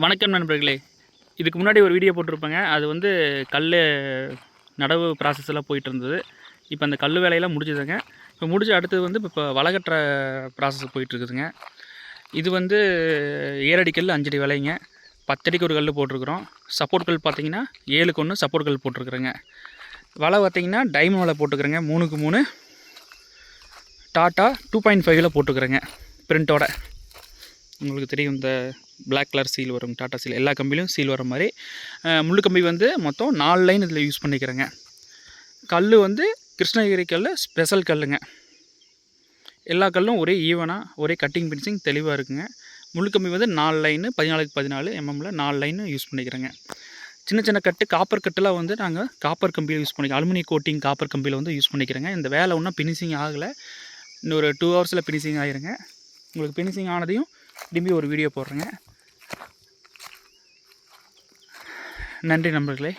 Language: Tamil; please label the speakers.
Speaker 1: வணக்கம் நண்பர்களே. இதுக்கு முன்னாடி ஒரு வீடியோ போட்டிருப்பேங்க. அது வந்து கல் நடவு ப்ராசஸ் எல்லாம் போயிட்டு இருந்தது. இப்போ அந்த கல் வேலையெல்லாம் முடிஞ்சதுங்க. இப்போ முடிஞ்ச அடுத்தது வந்து இப்போ வளகட்டுற ப்ராசஸ் போயிட்டுருக்குதுங்க. இது வந்து ஏழடி கல் 5 அடி விலைங்க. 10 அடிக்கு ஒரு கல் போட்டிருக்கிறோம். சப்போர்ட் கல் பார்த்தீங்கன்னா 7க்கு 1 சப்போர்ட் கல் போட்டிருக்குறேங்க. வலை பார்த்தீங்கன்னா டைமண்ட் வலை போட்டுக்கிறேங்க. 3க்கு 3 டாட்டா 2.5ல் போட்டுக்கிறேங்க பிரிண்ட்டோட. உங்களுக்கு தெரியும், இந்த பிளாக் கலர் சீல் வரும், டாட்டா சீல். எல்லா கம்பிலையும் சீல் வர மாதிரி முள்ளு கம்பி வந்து மொத்தம் 4 லைன் இதில் யூஸ் பண்ணிக்கிறேங்க. கல் வந்து கிருஷ்ணகிரி கல் ஸ்பெஷல் கல்லுங்க. எல்லா கல்லும் ஒரே ஈவனாக ஒரே கட்டிங் பினிஷிங் தெளிவாக இருக்குங்க. முள்ளு கம்பி வந்து 4 லைனு 14க்கு 14 எம்எம்மில் 4 லைனு யூஸ் பண்ணிக்கிறேங்க. சின்ன சின்ன கட்டு காப்பர் கட்டெலாம் வந்து நாங்கள் காப்பர் கம்பியில் யூஸ் பண்ணிக்கிறோம். அலுமினியம் கோட்டிங் காப்பர் கம்பியில் வந்து யூஸ் பண்ணிக்கிறேங்க. இந்த வேலை ஒன்றும் ஃபினிஷிங் ஆகலை. இன்னும் ஒரு 2 ஹவர்ஸில் ஃபினிஷிங் ஆகிருங்க. உங்களுக்கு ஃபினிஷிங் ஆனதையும் திரும்பி ஒரு வீடியோ போடுறேங்க. நன்றி நண்பர்களே.